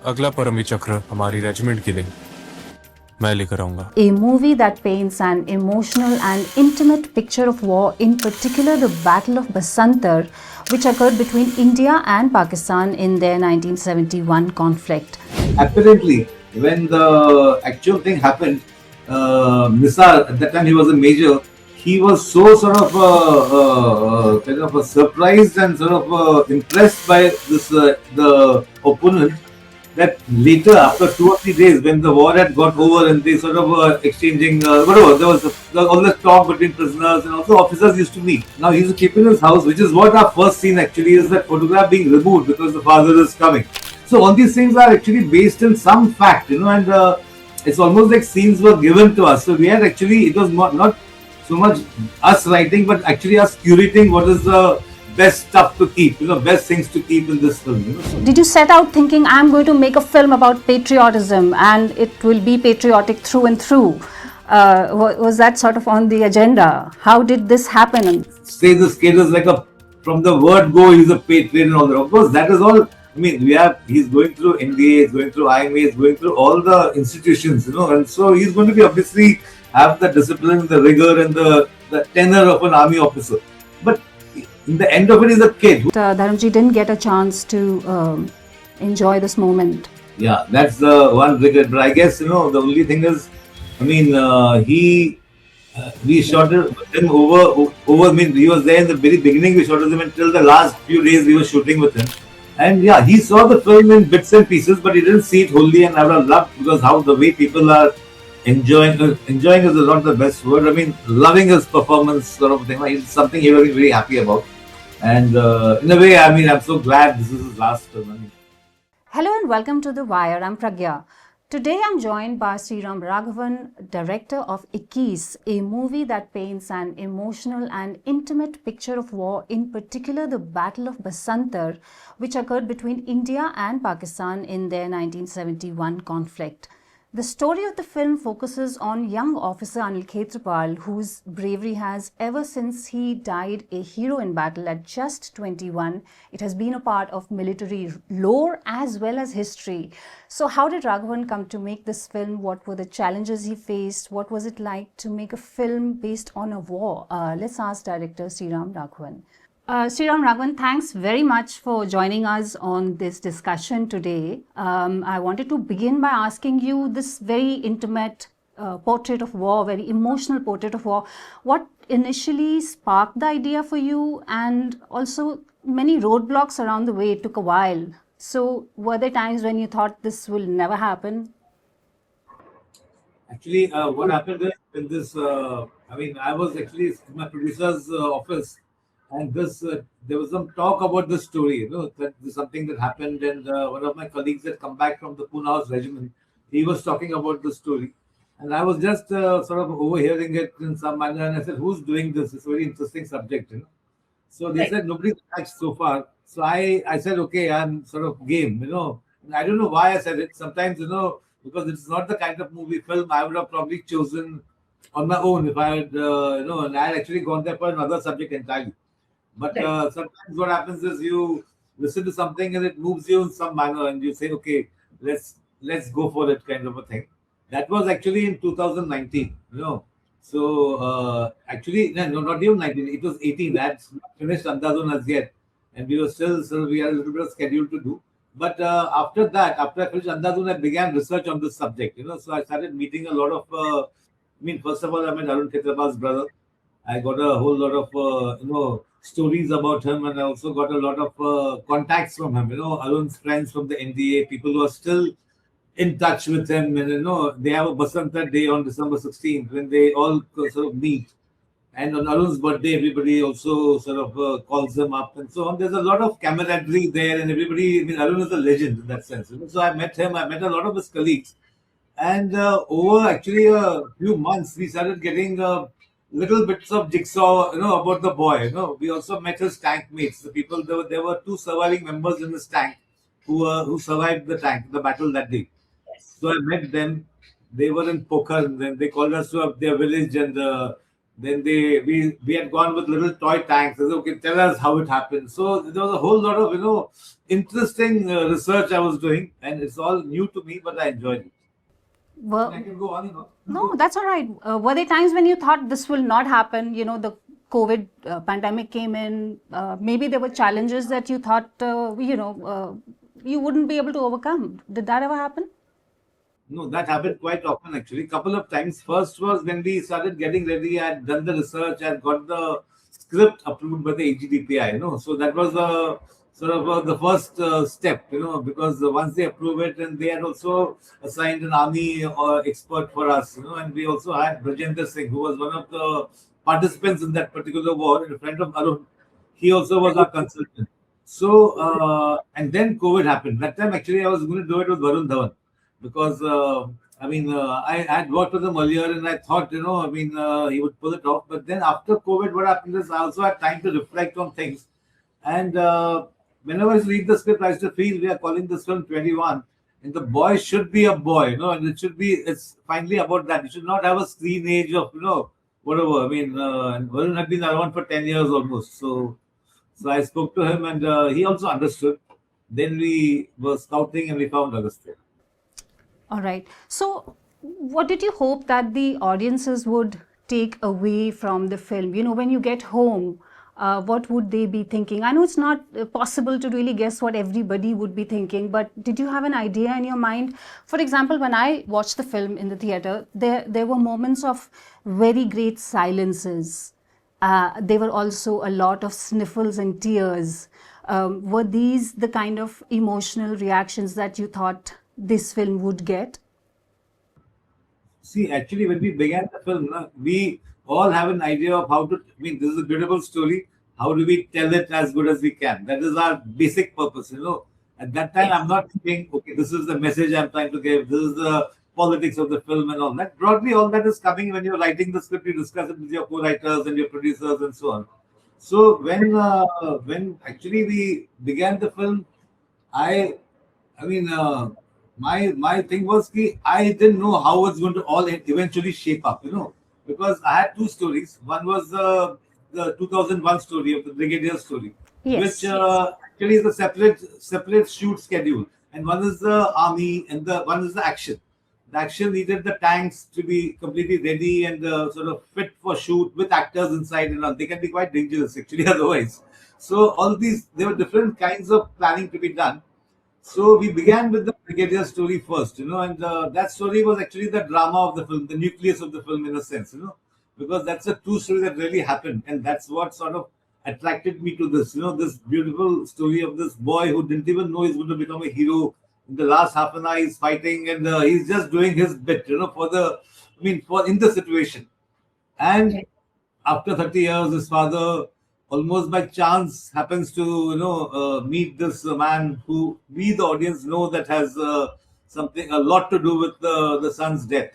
अगला परमवीर चक्र हमारी रेजिमेंट के लिए मैं लेकर आऊंगा. A movie that paints an emotional and intimate picture of war, in particular the Battle of Basantar, which occurred between India and Pakistan in their 1971 conflict. Apparently, when the actual thing happened, Nisar, at that time he was a major, he was so sort of kind of surprised and sort of impressed by this the opponent that later, after 2 or 3 days, when the war had got over and they sort of exchanging whatever, there was all this talk between prisoners and also officers used to meet. Now he used to keep in his house, which is what our first scene actually is, that photograph being removed because the father is coming. So all these things are actually based in some fact, and it's almost like scenes were given to us. So we had actually, it was not so much us writing, but actually us curating what is the best stuff to keep, best things to keep in this film. So Did you set out thinking, I'm going to make a film about patriotism and it will be patriotic through and through? Was that sort of on the agenda? How did this happen? say this kid is like from the word go, he's a patriot and all that. Of course, that is all. I mean, he's going through NDA, he's going through IMA, he's going through all the institutions, and so he's going to be obviously have the discipline, the rigor, and the tenor of an army officer. But in the end of it, he's a kid. Dharamji didn't get a chance to enjoy this moment. Yeah, that's the one regret. But I guess, the only thing is, I mean, we shot him over. I mean, he was there in the very beginning. We shot him until the last few days we were shooting with him. And yeah, he saw the film in bits and pieces, but he didn't see it wholly. And I would have loved, because how the way people are enjoying is not the best word. I mean, loving his performance sort of thing. It's something he was very happy about. And in a way, I mean, I'm so glad this is his last film. I mean, Hello and welcome to The Wire. I'm Pragya. Today I'm joined by Sriram Raghavan, director of Ikkis, a movie that paints an emotional and intimate picture of war, in particular the Battle of Basantar, which occurred between India and Pakistan in their 1971 conflict. The story of the film focuses on young officer Arun Khetarpal, whose bravery has, ever since he died a hero in battle at just 21, it has been a part of military lore as well as history. So how did Raghavan come to make this film? What were the challenges he faced? What was it like to make a film based on a war? Let's ask director Sriram Raghavan. Sriram Raghavan, thanks very much for joining us on this discussion today. I wanted to begin by asking you this very intimate portrait of war, very emotional portrait of war. What initially sparked the idea for you, and also many roadblocks around the way? It took a while. So were there times when you thought this will never happen? actually, what happened is in this, I mean, I was actually in my producer's office, and there was some talk about this story, that there's something that happened, and one of my colleagues had come back from the Poona Horse regiment. He was talking about the story, and I was just sort of overhearing it in some manner, and I said, "Who's doing this? It's a very interesting subject." So they said nobody's touched so far. So I said, okay, I'm sort of game. And I don't know why I said it. Sometimes, because it's not the kind of movie film I would have probably chosen on my own if I had, and I had actually gone there for another subject entirely. But sometimes what happens is you listen to something and it moves you in some manner, and you say, okay, let's go for it, kind of a thing. That was actually in 2019. So actually, no, not even 19. It was 18. That's not finished Andazon as yet, and we had a little bit of schedule to do. But after that, after I finished Andazon, I began research on this subject. So I started meeting a lot of. First of all, I met Arun Khetarpal's brother. I got a whole lot of stories about him, and I also got a lot of contacts from him. Arun's friends from the NDA, people who are still in touch with him, and they have a Basantar day on December 16th when they all sort of meet. And on Arun's birthday, everybody also sort of calls him up and so on. There's a lot of camaraderie there, and everybody. I mean, Arun is a legend in that sense. So I met him. I met a lot of his colleagues, and over actually a few months, we started getting little bits of jigsaw, about the boy. We also met his tank mates. The people there were two surviving members in his tank who survived the battle that day. So I met them. They were in Pokhara, and then they called us to their village, and Then we had gone with little toy tanks. They said, okay, tell us how it happened. So there was a whole lot of interesting research I was doing, and it's all new to me, but I enjoyed it. I can go on, No, that's all right. Were there times when you thought this will not happen? You know, the COVID pandemic came in. Maybe there were challenges that you thought, you wouldn't be able to overcome. Did that ever happen? No, that happened quite often actually. Couple of times. First was when we started getting ready. I had done the research. I had got the script approved by the AGDPI. So that was the sort of the first step. Because once they approve it, and they had also assigned an army expert for us. And we also had Brajendra Singh, who was one of the participants in that particular war, and a friend of Arun. He also was our consultant. So and then COVID happened. That time actually I was going to do it with Varun Dhawan because I had worked with him earlier and I thought he would pull it off. But then after COVID, what happened is I also had time to reflect on things. And whenever I read the script, I used to feel we are calling this film 21, and the boy should be a boy, and it's finally about that. You should not have a screen age of whatever. And Varun had been around for 10 years almost, so I spoke to him, and he also understood. Then we were scouting, and we found Agastya. All right. So, what did you hope that the audiences would take away from the film? When you get home, what would they be thinking? I know it's not possible to really guess what everybody would be thinking, but did you have an idea in your mind? For example, when I watched the film in the theater, there were moments of very great silences. There were also a lot of sniffles and tears. Were these the kind of emotional reactions that you thought this film would get? See, actually, when we began the film, we all have an idea of how to. This is a beautiful story. How do we tell it as good as we can? That is our basic purpose. At that time, I'm not thinking, okay, this is the message I'm trying to give. This is the politics of the film and all that. Broadly, all that is coming when you're writing the script. You discuss it with your co-writers and your producers and so on. So when actually we began the film, I I mean, my thing was ki I didn't know how it's going to all eventually shape up, because I had two stories. One was the 2001 story of the Brigadier story, which Yes. actually is a separate shoot schedule, and one is the army, and the one is the action. The action needed the tanks to be completely ready and sort of fit for shoot with actors inside and all. They can be quite dangerous actually otherwise. So all these there were different kinds of planning to be done. So we began with the Brigadier story first, and that story was actually the drama of the film, the nucleus of the film in a sense, because that's a true story that really happened, and that's what sort of attracted me to this, this beautiful story of this boy who didn't even know he's going to become a hero. In the last half an hour, he's fighting, and he's just doing his bit, for in the situation. And after 30 years, his father, almost by chance, happens to meet this man who we, the audience, know that has a lot to do with the son's death.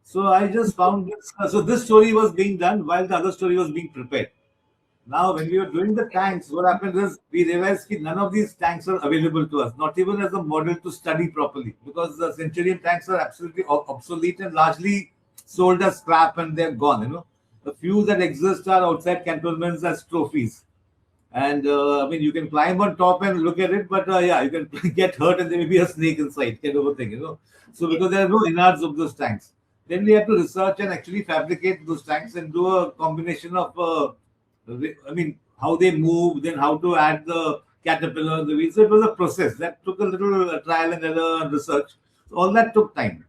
So I just found this. So this story was being done while the other story was being prepared. Now, when we were doing the tanks, what happened is we realized that none of these tanks are available to us, not even as a model to study properly, because the Centurion tanks are absolutely obsolete and largely sold as scrap and they're gone. The few that exist are outside cantonments as trophies. And you can climb on top and look at it, but yeah, you can get hurt and there may be a snake inside, kind of a thing. So, because there are no innards of those tanks, then we have to research and actually fabricate those tanks and do a combination of how they move, then how to add the caterpillar, the wheels. So it was a process that took a little trial and error and research. So all that took time.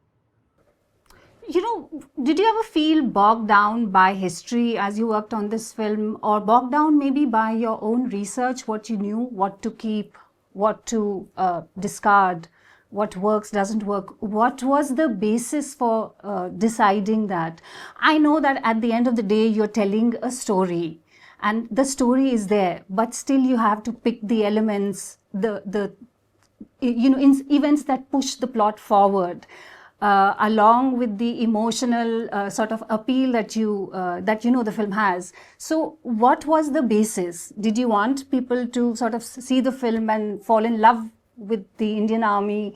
Did you ever feel bogged down by history as you worked on this film, or bogged down maybe by your own research, what you knew, what to keep, what to discard, what works, doesn't work? What was the basis for deciding that? I know that at the end of the day, you're telling a story and the story is there, but still you have to pick the elements, the events that push the plot forward, along with the emotional sort of appeal that the film has. So what was the basis? Did you want people to sort of see the film and fall in love with the Indian Army?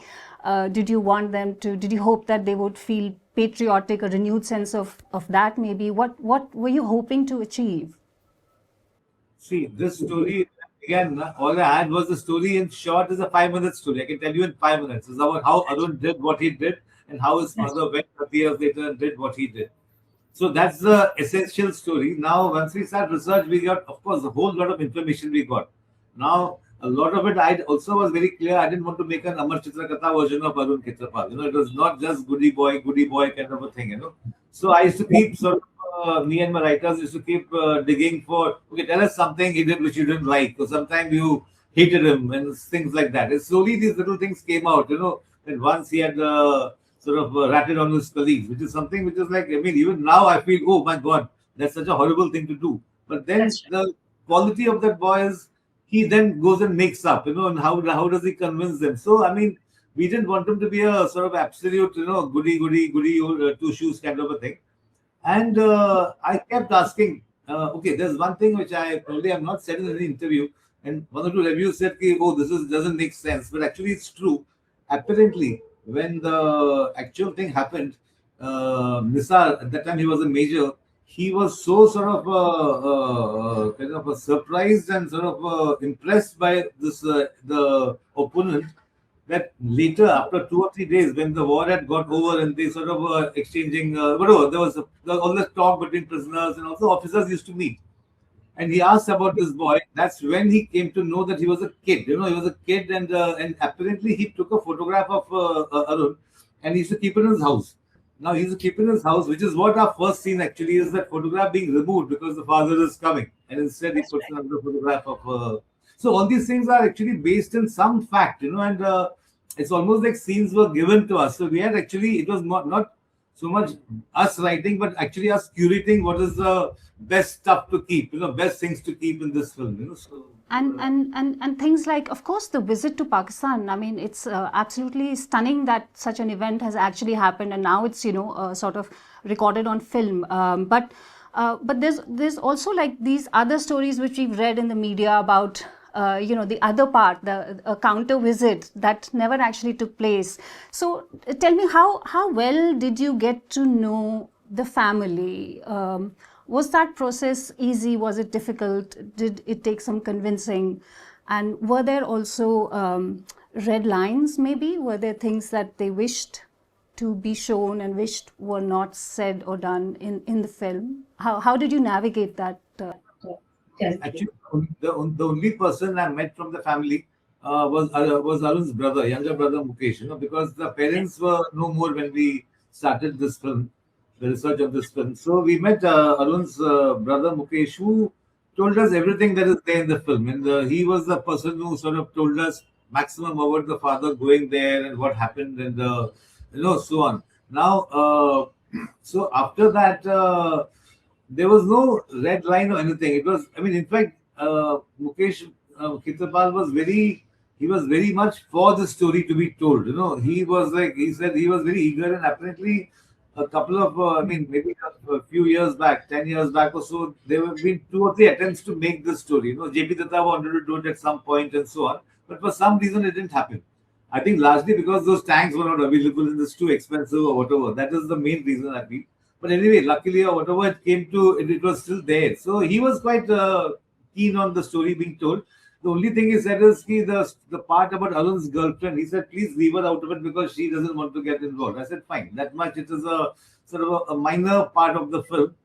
Did you hope that they would feel patriotic, a renewed sense of that maybe? What were you hoping to achieve? See, this story, again, all I had was the story in short is a 5 minute story. I can tell you in 5 minutes. It's about how Arun did what he did and how his father went 30 years later and did what he did. So that's the essential story. Now, once we start research, we got, of course, a whole lot of information we got. Now, a lot of it, I also was very clear. I didn't want to make an Amar Chitra Katha version of Arun Khetarpal. It was not just goody boy kind of a thing. So I used to keep sort of, me and my writers used to keep digging for, okay, tell us something he did which you didn't like. Or sometimes you hated him and things like that. And slowly these little things came out, that once he had sort of ratted on his colleagues, which is something which is like, I mean, even now I feel, oh my God, that's such a horrible thing to do. But then the quality of that boy is he then goes and makes up, and how does he convince them? So, I mean, we didn't want him to be a sort of absolute, goody, two shoes kind of a thing. And I kept asking, okay, there's one thing which I probably have not said in any interview, and one or two reviews said, oh, doesn't make sense, but actually it's true. Apparently, when the actual thing happened, Nisar, at that time he was a major, he was so sort of kind of surprised and sort of impressed by this the opponent that later, after 2 or 3 days, when the war had got over and they sort of were exchanging whatever, there was all this talk between prisoners and also officers used to meet. And he asked about this boy. That's when he came to know that he was a kid. He was a kid, and apparently he took a photograph of Arun, and he used to keep it in his house. Now he used to keep it in his house, which is what our first scene actually is, that photograph being removed because the father is coming, and instead he puts another photograph of. So all these things are actually based in some fact, and it's almost like scenes were given to us. So we had actually, it was not so much us writing, but actually us curating what is the best stuff to keep, best things to keep in this film. So, and things like, of course, the visit to Pakistan. I mean, it's absolutely stunning that such an event has actually happened, and now it's sort of recorded on film. But there's also like these other stories which we've read in the media about the other part, the counter visit that never actually took place. So tell me, how well did you get to know the family? Was that process easy? Was it difficult? Did it take some convincing? And were there also red lines maybe? Were there things that they wished to be shown and wished were not said or done in the film? How did you navigate that? Actually, the only person I met from the family was Arun's brother, younger brother Mukesh, because the parents were no more when we started this film, the research of this film. So we met Arun's brother Mukesh, who told us everything that is there in the film. And he was the person who sort of told us maximum about the father going there and what happened and, so on. Now, so after that, there was no red line or anything. It was, I mean, in fact, Mukesh Khetarpal was very much for the story to be told. He was like, he said he was very eager, and apparently a couple of, maybe a few years back, 10 years back or so, there have been 2 or 3 attempts to make this story. JP Datta wanted to do it at some point and so on, but for some reason it didn't happen. I think largely because those tanks were not available and it's too expensive or whatever. That is the main reason, I feel. But anyway, luckily or whatever it came to, it was still there. So he was quite keen on the story being told. The only thing he said is the part about Arun's girlfriend, he said, please leave her out of it because she doesn't want to get involved. I said, fine, that much. It is a sort of a minor part of the film.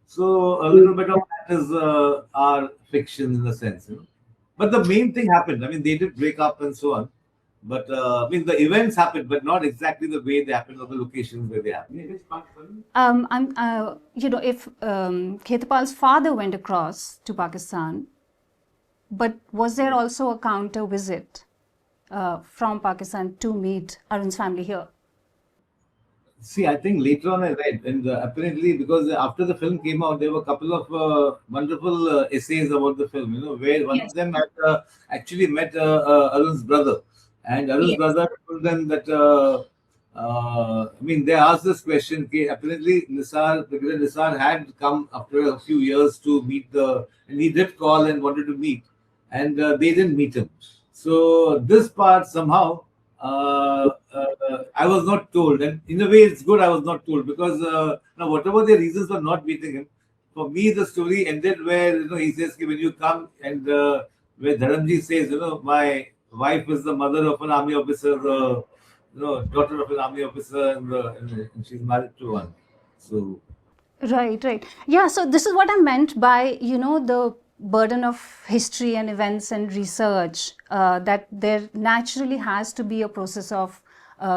So a little bit of that is our fiction in a sense. But the main thing happened. I mean, they did break up and so on. But the events happened, but not exactly the way they happened or the locations where they happened. If Khetarpal's father went across to Pakistan, but was there also a counter visit from Pakistan to meet Arun's family here? See, I think later on I read, and apparently because after the film came out, there were a couple of wonderful essays about the film, where one of them had actually met Arun's brother. And Arun's brother told them that, they asked this question. Apparently, Nisar had come after a few years to meet and he did call and wanted to meet, and they didn't meet him. So this part somehow, I I was not told, and in a way, it's good I was not told because now whatever the reasons for not meeting him, for me the story ended where he says when you come and where Dharamji says my wife is the mother of an army officer, daughter of an army officer, and she's married to one. So Right, right. Yeah, so this is what I meant by, the burden of history and events and research, that there naturally has to be a process of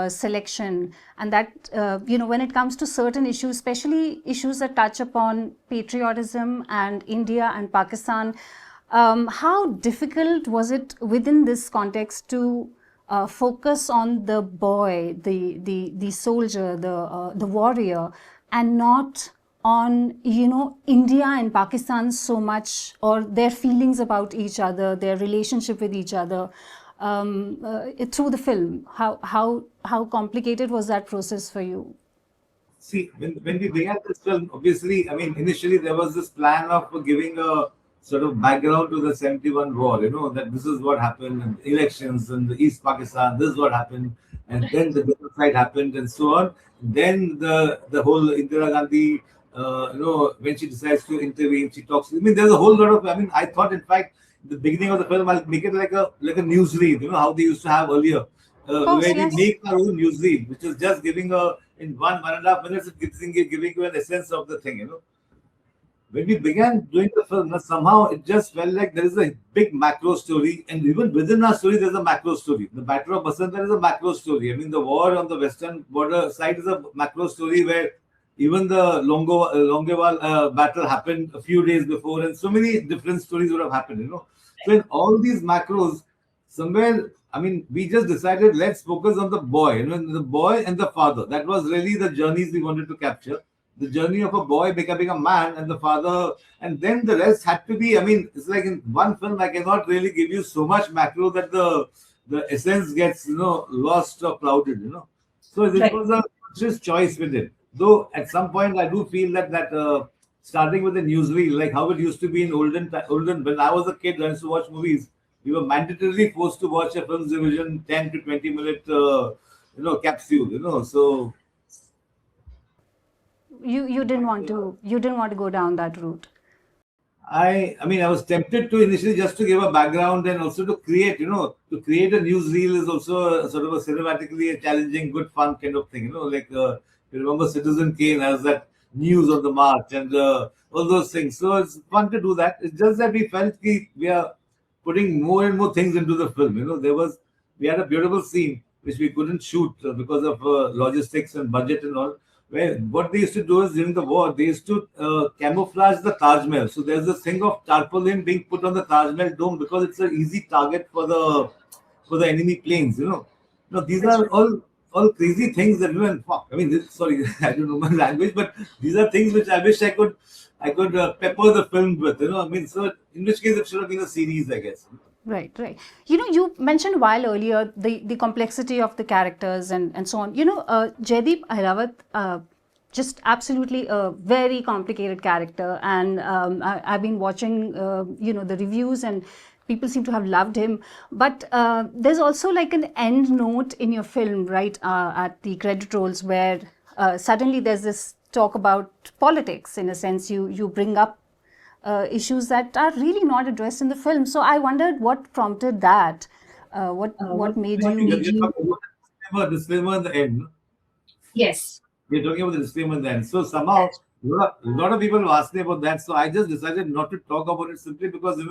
selection. And that, when it comes to certain issues, especially issues that touch upon patriotism and India and Pakistan, how difficult was it within this context to focus on the boy, the soldier, the warrior, and not on India and Pakistan so much, or their feelings about each other, their relationship with each other, through the film? How complicated was that process for you? see, when we began this film, obviously, I mean, initially there was this plan of giving a sort of background to the 71 war, that this is what happened in elections in the East Pakistan, this is what happened, and then the genocide happened, and so on. Then the whole Indira Gandhi, when she decides to intervene, she talks. I mean, there's a whole lot of. I mean, I thought, in fact, the beginning of the film, I'll make it like a newsread. You know how they used to have earlier, Of course, where we yes. make our own newsread, which is just giving a in 1.5 minutes, giving you an essence of the thing. When we began doing the film, somehow it just felt like there is a big macro story, and even within our story, there's a macro story. The Battle of Basantar is a macro story. I mean, the war on the western border side is a macro story where even the Longewal battle happened a few days before, and so many different stories would have happened. So in all these macros, somewhere, I mean, we just decided let's focus on the boy, the boy and the father. That was really the journeys we wanted to capture, the journey of a boy becoming a man and the father, and then the rest had to be. I mean, it's like in one film, I cannot really give you so much macro that the essence gets lost or clouded. So this Right. was a conscious choice we did. Though at some point, I do feel that starting with the newsreel, like how it used to be in olden when I was a kid, I used to watch movies. We were mandatorily forced to watch a film's division 10 to 20 minute capsule. So You didn't want to go down that route. I mean, I was tempted to initially just to give a background and also to create, to create a newsreel is also a sort of a cinematically challenging, good fun kind of thing, like you remember Citizen Kane has that news on the march and all those things. So it's fun to do that. It's just that we felt we are putting more and more things into the film. We had a beautiful scene which we couldn't shoot because of logistics and budget and all. Where what they used to do is during the war, they used to camouflage the Taj Mahal. So there's this thing of tarpaulin being put on the Taj Mahal dome because it's an easy target for the enemy planes. These That's are right. all crazy things that fuck. I mean, sorry, I don't know my language, but these are things which I wish I could pepper the film with. I mean, so in which case it should have been a series, I guess. Right, right. You mentioned a while earlier the complexity of the characters and so on. Jaideep Ahilawat, just absolutely a very complicated character, and I've been watching, the reviews, and people seem to have loved him. But there's also like an end note in your film, right, at the credit rolls, where suddenly there's this talk about politics. In a sense, you bring up issues that are really not addressed in the film. So I wondered what prompted that. What made What you? made You're you? talking about the disclaimer in the end. No? Yes, We're talking about the disclaimer then. So somehow that's a lot of people have asked me about that. So I just decided not to talk about it simply because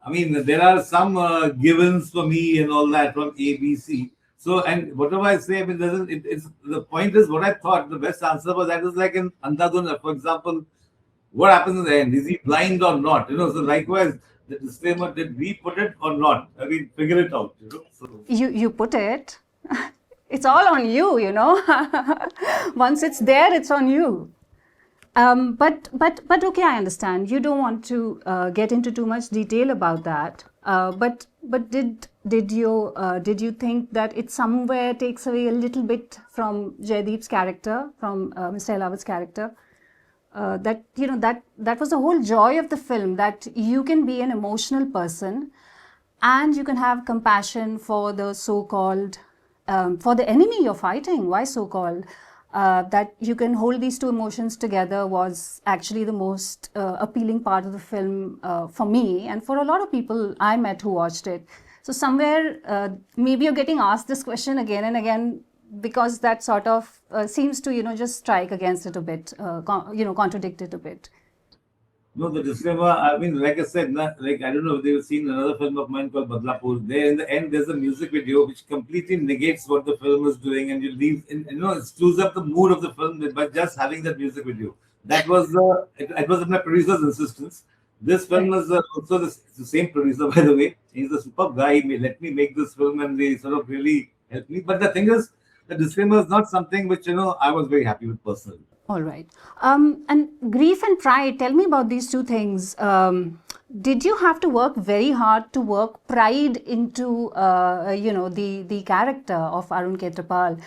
I mean, there are some givens for me and all that from A, B, C. So and whatever I say, I mean, it's the point is what I thought the best answer for that is like in Andhadhun, for example, what happens in the end? Is he blind or not? So likewise, the disclaimer, did we put it or not? I mean, figure it out. So You put it. It's all on you. Once it's there, it's on you. But okay, I understand. You don't want to get into too much detail about that. But did you think that it somewhere takes away a little bit from Jaideep's character, from Mr. Ahilawat's character? That was the whole joy of the film, that you can be an emotional person and you can have compassion for the so-called for the enemy you're fighting, why so called, that you can hold these two emotions together was actually the most appealing part of the film for me and for a lot of people I met who watched it. So somewhere, maybe you're getting asked this question again and again because that sort of seems to, just strike against it a bit, contradict it a bit. No, the disclaimer, I mean, like I said, like I don't know if they've seen another film of mine called Badlapur. There in the end, there's a music video which completely negates what the film is doing, and you leave, it screws up the mood of the film by just having that music video. That was it was my producer's insistence. This film was also the same producer, by the way. He's a superb guy. He let me make this film, and they sort of really helped me. But the thing is, the disclaimer is not something which I was very happy with personally. All right. And grief and pride, tell me about these two things. Did you have to work very hard to work pride into, the character of Arun Khetarpal?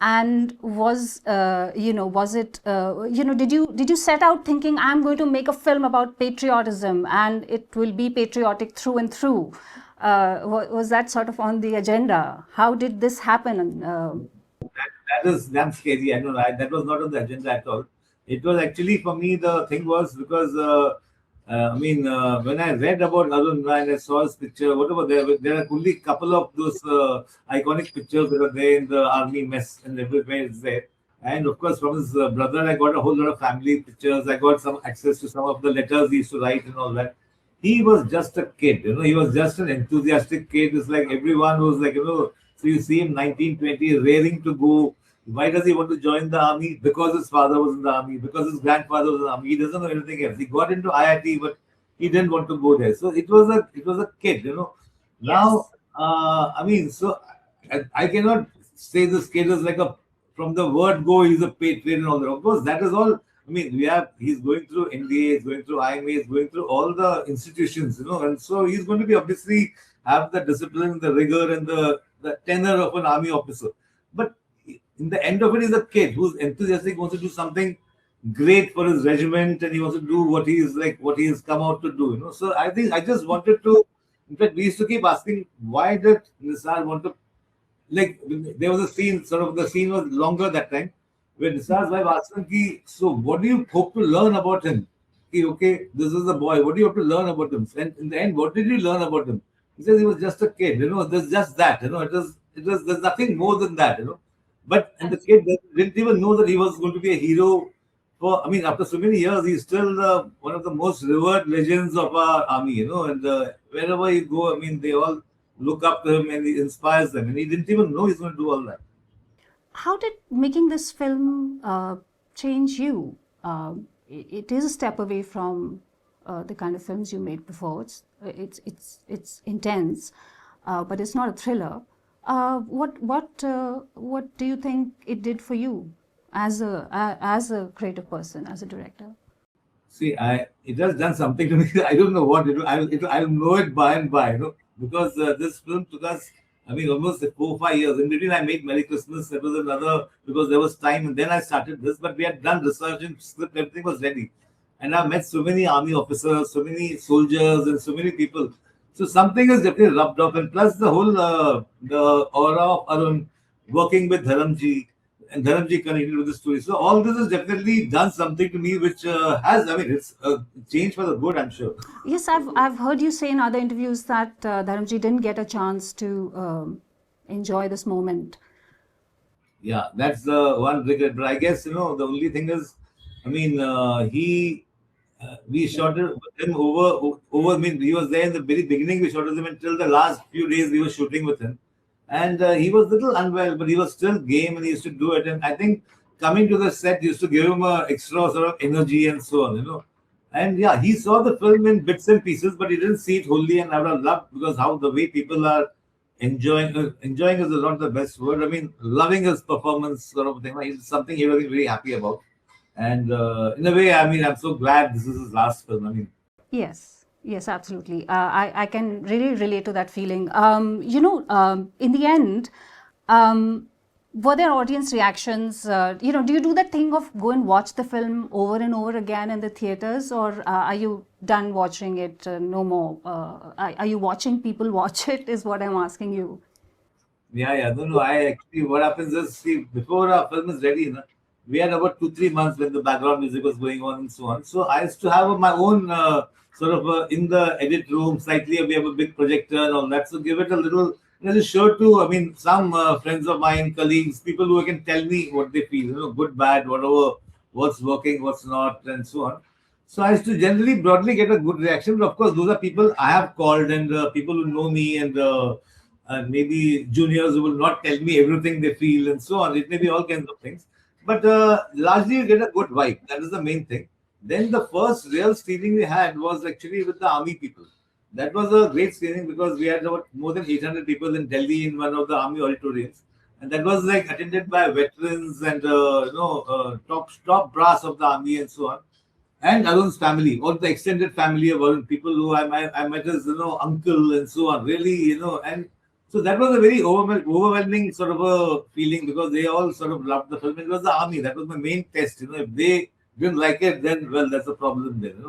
And was it, did you set out thinking, I'm going to make a film about patriotism and it will be patriotic through and through? Was that sort of on the agenda? How did this happen? That is damn scary. I know that was not on the agenda at all. It was actually for me, the thing was because when I read about Arun and I saw his picture, whatever there are only a couple of those iconic pictures that are there in the army mess and everywhere it's there. And of course, from his brother, I got a whole lot of family pictures. I got some access to some of the letters he used to write and all that. He was just a kid, he was just an enthusiastic kid. It's like everyone was like, so you see him 19, 20, raring to go. Why does he want to join the army? Because his father was in the army, because his grandfather was in the army. He doesn't know anything else. He got into IIT, but he didn't want to go there. So it was a kid, Now, so I cannot say this kid is like from the word go, he's a patriot and all that. Of course, that is all. He's going through NDA, he's going through IMA, he's going through all the institutions, and so he's going to be obviously have the discipline, the rigor, and the tenor of an army officer. But in the end of it, he's a kid who's enthusiastic, wants to do something great for his regiment, and he wants to do what he has come out to do. So I think I just wanted to. In fact, we used to keep asking, why did Nisar want to? Like, there was a scene. Sort of the scene was longer that time, where Nisar's wife asked him, "So what do you hope to learn about him?" Okay, this is the boy. What do you have to learn about him? And in the end, what did you learn about him? He says he was just a kid. There's just that. There's nothing more than that. And the kid didn't even know that he was going to be a hero. After so many years, he's still one of the most revered legends of our army. And wherever you go, they all look up to him and he inspires them. And he didn't even know he's going to do all that. How did making this film change you? It is a step away from the kind of films you made before. It's intense, but it's not a thriller. What do you think it did for you as a creative person, as a director? See, it has done something to me. I don't know what it will. I'll know it by and by, because this film took us, almost 4-5 years. In between, I made Merry Christmas. That was another, because there was time, and then I started this. But we had done research and script, everything was ready. And I've met so many army officers, so many soldiers, and so many people. So something is definitely rubbed off. And plus the whole, the aura of Arun working with Dharamji, and Dharamji connected with the story. So all this has definitely done something to me, which it's a change for the good, I'm sure. Yes, I've heard you say in other interviews that Dharamji didn't get a chance to enjoy this moment. Yeah, that's the one regret. But I guess, the only thing is, we shot it with him over. He was there in the very beginning. We shot with him until the last few days we were shooting with him. And he was a little unwell, but he was still game and he used to do it. And I think coming to the set used to give him a extra sort of energy and so on, And yeah, he saw the film in bits and pieces, but he didn't see it wholly. And I would have loved, because how the way people are enjoying is not the best word. Loving his performance sort of thing. It's something he was very happy about. And in a way, I'm so glad this is his last film. Yes, absolutely. I can really relate to that feeling. In the end, were there audience reactions? Do you do that thing of go and watch the film over and over again in the theaters, or are you done watching it? No more. Are you watching people watch it? Is what I'm asking you. Yeah. No, no. I actually, what happens is, see, before our film is ready, we had about 2, 3 months when the background music was going on and so on. So I used to have my own sort of in the edit room, slightly, we have a big projector and all that. So give it a little, just show to, I mean, some friends of mine, colleagues, people who can tell me what they feel, good, bad, whatever, what's working, what's not, and so on. So I used to generally broadly get a good reaction. But of course, those are people I have called and people who know me and maybe juniors who will not tell me everything they feel and so on. It may be all kinds of things. But largely, you get a good vibe. That is the main thing. Then the first real screening we had was actually with the army people. That was a great screening because we had about more than 800 people in Delhi in one of the army auditoriums. And that was like attended by veterans and top brass of the army and so on, and Arun's family or the extended family of Arun, people who I met as uncle and so on. Really, and so that was a very overwhelming sort of a feeling because they all sort of loved the film. It was the army that was my main test. If they didn't like it, then well, that's a problem then.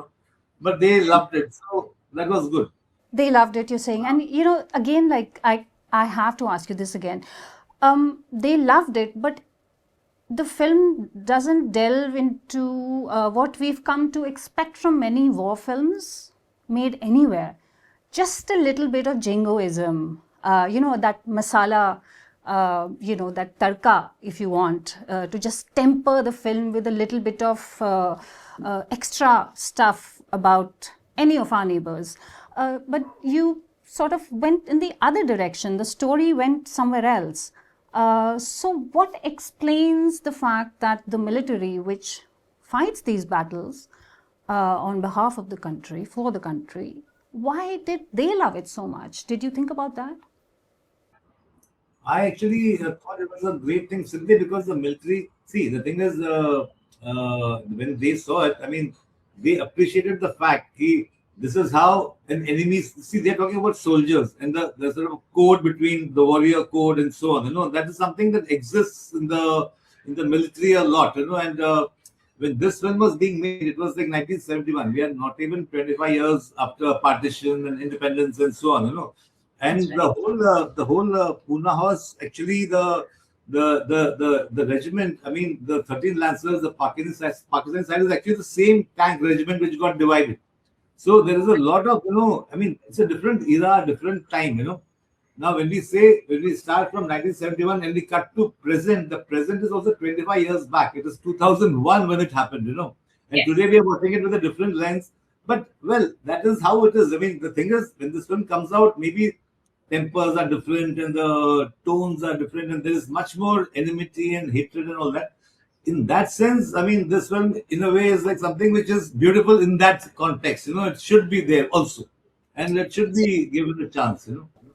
But they loved it, so that was good. They loved it, you're saying. And again, like I have to ask you this again. They loved it, but the film doesn't delve into what we've come to expect from many war films made anywhere. Just a little bit of jingoism, that masala, that tarka, if you want, to just temper the film with a little bit of extra stuff about any of our neighbors. But you sort of went in the other direction. The story went somewhere else. So, what explains the fact that the military, which fights these battles on behalf of the country, for the country, why did they love it so much? Did you think about that? I actually thought it was a great thing simply because the military. See, the thing is, when they saw it, I mean, they appreciated the fact this is how an enemy. See, they're talking about soldiers and the sort of code between the warrior code and so on. That is something that exists in the military a lot. And when this film was being made, it was like 1971. We are not even 25 years after partition and independence and so on. And That's right. the whole Poona Horse, actually the regiment, I mean the 13 Lancers, the Pakistan side is actually the same tank regiment which got divided. So there is a lot of I mean it's a different era, different time. Now when we start from 1971 and we cut to present, the present is also 25 years back. It is 2001 when it happened. And Yes. today we are watching it with a different lens. But well, that is how it is. I mean, the thing is, when this film comes out, maybe tempers are different and the tones are different, and there is much more enmity and hatred and all that. In that sense, I mean, this film, in a way, is like something which is beautiful in that context. It should be there also, and it should be given a chance.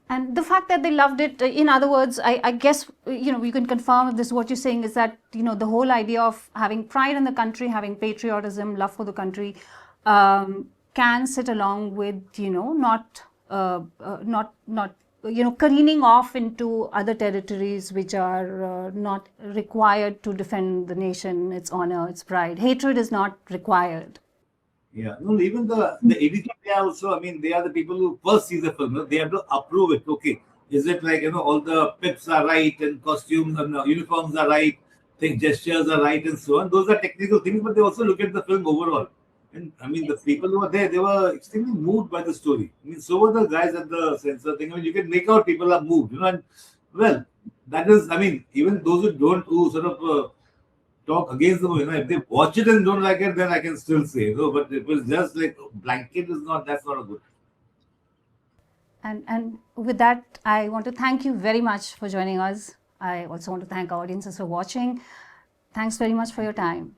And the fact that they loved it, in other words, I guess, you can confirm if this is what you're saying, is that, the whole idea of having pride in the country, having patriotism, love for the country, can sit along with, not careening off into other territories which are not required to defend the nation, its honor, its pride. Hatred is not required. Yeah, no, even the editing, they are also. I mean, they are the people who first see the film. They have to approve it. Okay, is it like all the pips are right and costumes and uniforms are right, thing gestures are right and so on. Those are technical things, but they also look at the film overall. And I mean, the people who were there, they were extremely moved by the story. I mean, so were the guys at the censor thing. I mean, you can make out people are moved. And well, that is. I mean, even those who sort of. Talk against the movie. If they watch it and don't like it, then I can still say no. But if it's just like blanket, is not. That's not a good. And with that, I want to thank you very much for joining us. I also want to thank our audiences for watching. Thanks very much for your time.